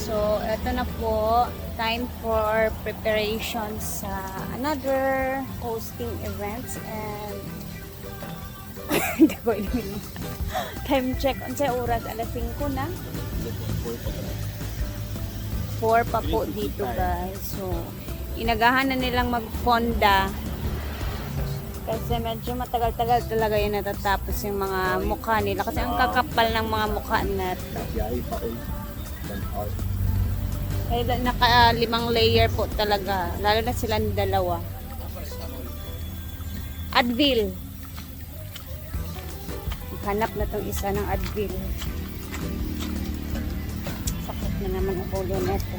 So, eto na po. Time for preparations sa another hosting events and hindi ko ilimin. Time check. Unsay oras? Alas 5 na. 4 pa po dito guys. So, inagahan na nilang magponda. Kasi medyo matagal-tagal talaga yun natatapos yung mga mukha nila. Kasi ang kakapal ng mga mukha natin. Kaya naka 5 layer po talaga. Lalo na silang dalawa. Advil. Hanap na tong isa ng Advil. Sakit na naman ang ulo nito.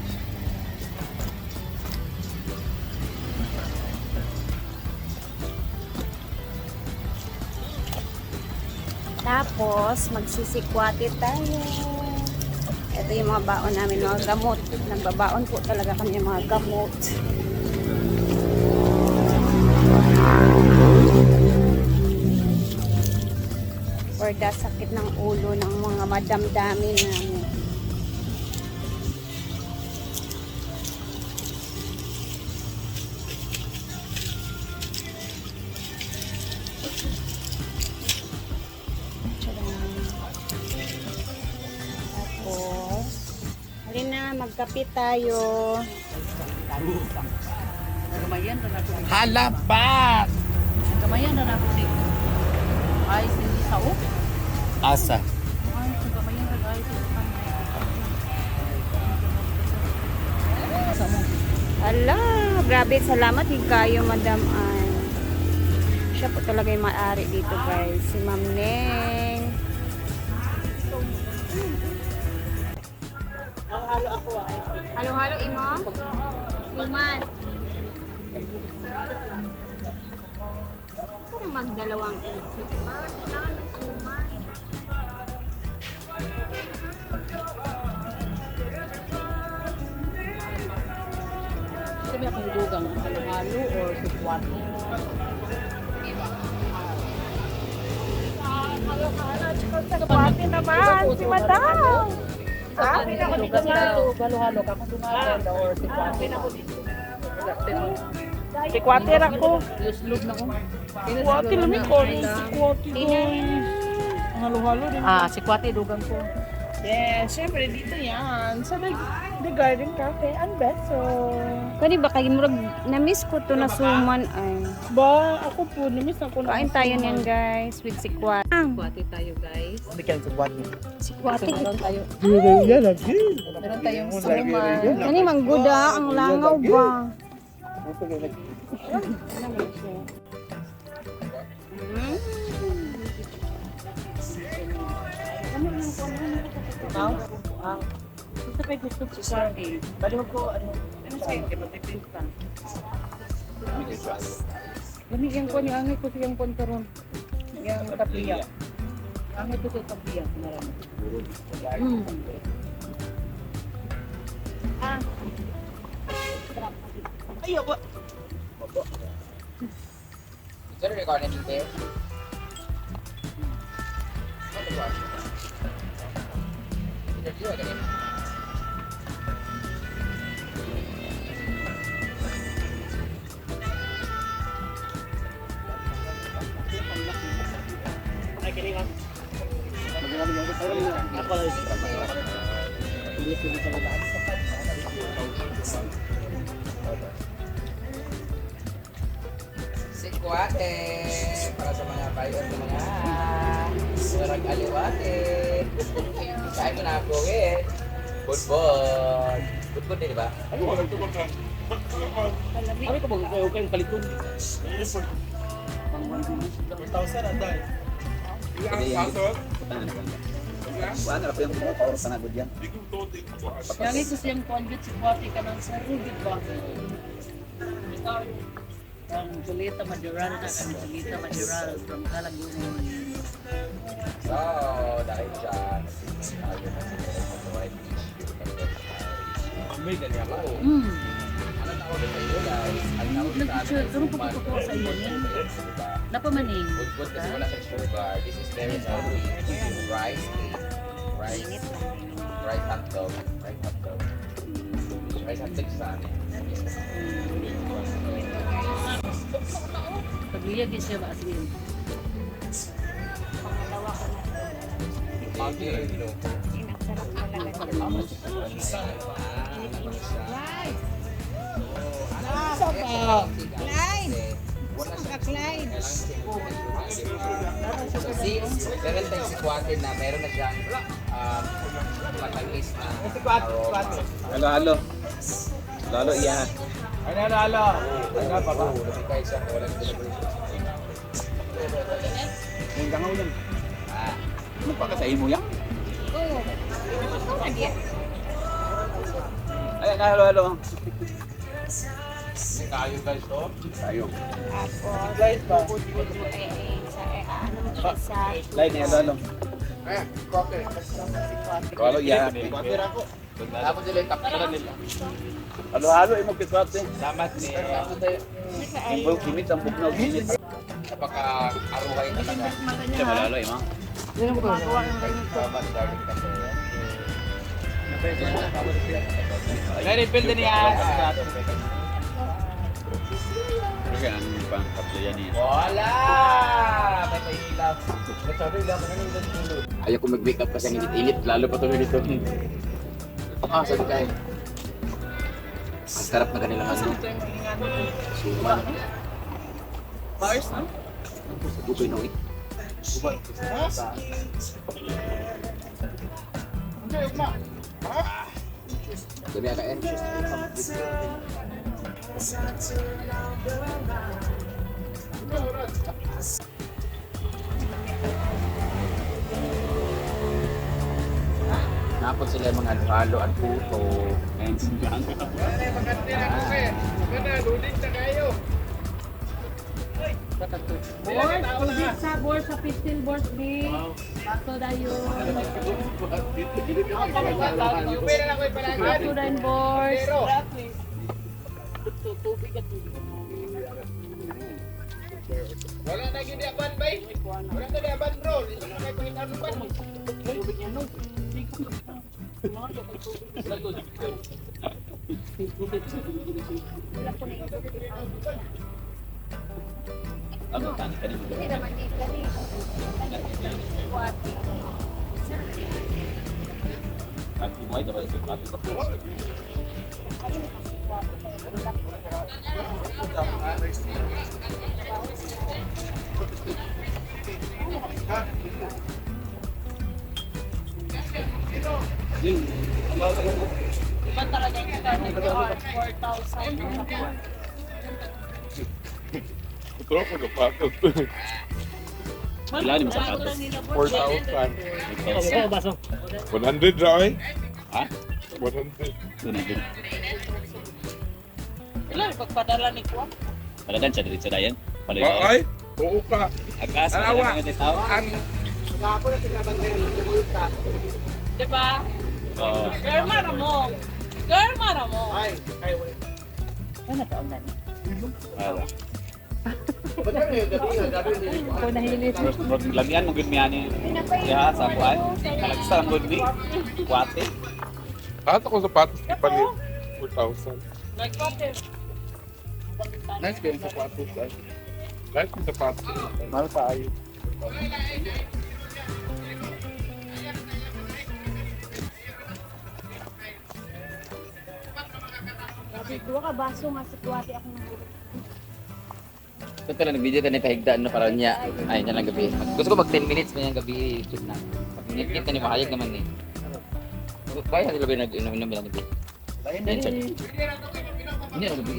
Tapos, magsisikwate tayo. Ito yung mga baon namin, mga gamot. Nagbabaon po talaga kami ng mga gamot. For the sakit ng ulo ng mga madamdamin namin. Halin na, magkape tayo. Nagamayan na ako. Halabat! Nagamayan na ako ni. Ay, hindi sa o. Asa? Ay, nagamayan na guys. Ala, grabe, salamat kayo, Madam Ann. Siya po talaga yung may-ari dito, guys. Si Ma'am Neng. Halo ako ay. Halo-halo, imo? Luman. Ano magdalawang isip? Kailangan ng luman. Sabi akong dugang halo-halo or sukwati. Halo-halo, tsaka sa kapati naman, si Madam. Sabi na ako dito nga. Halo-halo ka kung dumagan or sukwati. Si Kwater ako. Yuslog na ko. Kwati namin ko. Si Kwati guys. Ang halo-halo din. Si Kwati dugang ko. Yes, syempre dito yan. Sa The Garden Cafe and Beso. Kani ba kayo murag na-miss ko to na suman ay. Ba, ako po, namiss ako na. Kain tayo niyan guys with si Kwat. Kwati tayo guys. Hindi ka sa buwan. Si Kwat. Meron tayo. Yan lagi. Meron tayong suman. Kani mangguda ang langaw ba? Gusto pa gusto si Sardi. Baliw ko ano sa'yo, kaya matipid ka. Gani yung ko ni angay ko siyang kontaron. Yung tapiya. Angay ko sa tapiya. Marami. Ayaw ba? Sir, recording dito. Interview agad yun. Ay, kilingan. Ako Si Kuwate, para sa mga bayan ng mga sarag aliwate. Kain mo na ako eh. Budbod. Budbod din, di ba? Ano ko ba kayong palitong? 1,000 ang dahil. Ano na po yung power sa nagod yan? Yang ito siyang convit si Kwati ka ng sarugid ba? Ang Julita Majoral na ang Julita Majoral from Calagunon. So, dahil dyan, tayo na may ganyan ako. Ano na ulit sa iyo guys? Ang naulit sa atin Ano pa ko sa iyo niya? Napamaning. Budbud kasi wala sa sugar. This is very healthy. Rice cake. Rice hotdog. Rice hotdog. guys, hantag sa amin. Pagliyag din siya ba? Sige. Pangalawa ko na. Sinasarap talaga siya. Meron tayong sikwatin na meron na siyang matamis na aroma. Halo. Lalo iya. Halo. Kasi kahit siya walang celebration. Yung gangaw yan. Ah, Ano pa kasahin mo yan? Oo. Ayan, halo. kayo guys, oh. Tayo. Tapos, ano mo siya sa... Light niya, halo. Halo, iya. Tapos sila yung kapsulan nila. Halo, imo kitwat eh. Salamat ni Ang bulk kimit, ang buknaw kimit. napaka-aruhay talaga. Siya malalo, imo. Gumagawa ng ganito. Salamat, darling kasi. Refill din niya. Kaya ano yung pang kapsaya niya? Wala! May pailaw. Ayaw ko mag-makeup kasi ang init-init, lalo pa tuloy dito. Sabi tayo. Ang sarap na kanilang ano. Suman. Bars, no? Bukoy na ulit. Dami ka eh. Napot sila mga halo at puto. And simbahan ka. Board, tubig sa board, sa 15 board, B. Bato dayo. Bato dayon board. Wala na gini aban bay. Wala na gini aban bro. Dito na kay pangitano ba? Ano tan kanina? Hindi naman dito rin. At mo ay dapat sa pati ko. Iba talaga yung karne ko, 4,000. Wala din sa patos. 100 ra eh. Ha? 100. Tunay din. Ilan pagpadala ni Kuya? Paladan siya dito sa dayan. Ay, Paladan. oo ka. Agas na Alawa. lang ng tao. Ang Diba? Oo. Girl, mara mo. Girl, mara mo. Ano to ang gani? Wala. Ako nahilit. Lamian mo gud miani. Ya sa kuan. Kalagsa ang gud ni. Kuwate. lahat ako sapatos ipalit 4,000. Nagpate. Nice kayo sa sapatos ay. Nice yung sapatos. Mahal pa ayo. Sabi ko ka baso nga sa tuwati ako ng Ito pala nag-video tayo pahigdaan no para niya. Ay, niya lang gabi. Gusto ko mag 10 minutes pa niyang gabi shoot na. Pag-nit na ni mahayag naman ni. Kaya nila ba nag-inom bilang gabi? Hindi na gabi.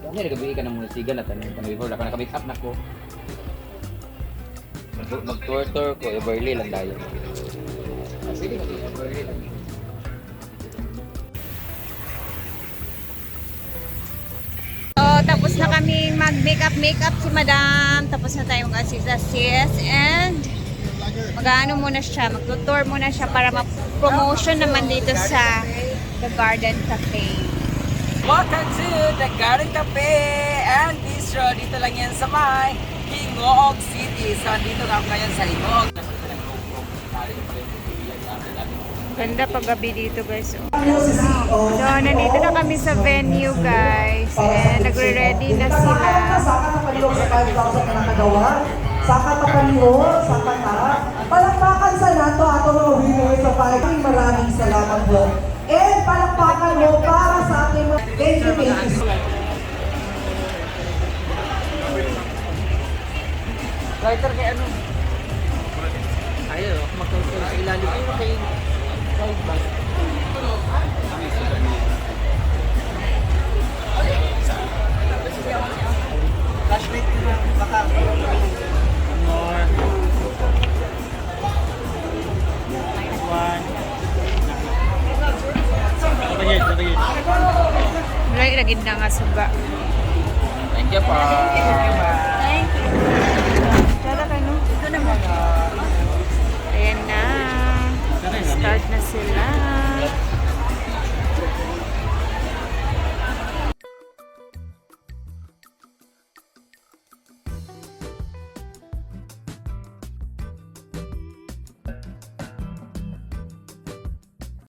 Hindi na gabi ka ng musigan at ano before wala ka naka-make up na ko. Mag-tour ko, Everly lang tayo. Sige, Everly lang. So, tapos na kami mag-makeup si madam. Tapos na tayo mag-assist and mag-ano muna siya, mag-tour muna siya para ma-promotion naman dito sa The Garden Cafe. Welcome to the Garden Cafe and Bistro. Dito lang yan sa may Hingog City. So, dito ka ngayon sa Hingog. Ganda pag gabi dito guys. So, nandito na kami sa venue guys. And nagre-ready na sila. Saka na kayo sa 5,000 na nakagawa. Saka na kayo, saka na. Palakpakan sa nato ato mga winners sa 5. Maraming salamat po. And palakpakan mo para sa ating mga... Thank you, thank you. Writer kay ano? Ayaw, magkakaroon sa ilalim. Ayaw kay Cloud Bank. Flashlight ko na baka. More. Wala ilagid na nga suga. Thank you po. Thank you. Tara kayo, no? Ito naman. Ayan na. Start na sila.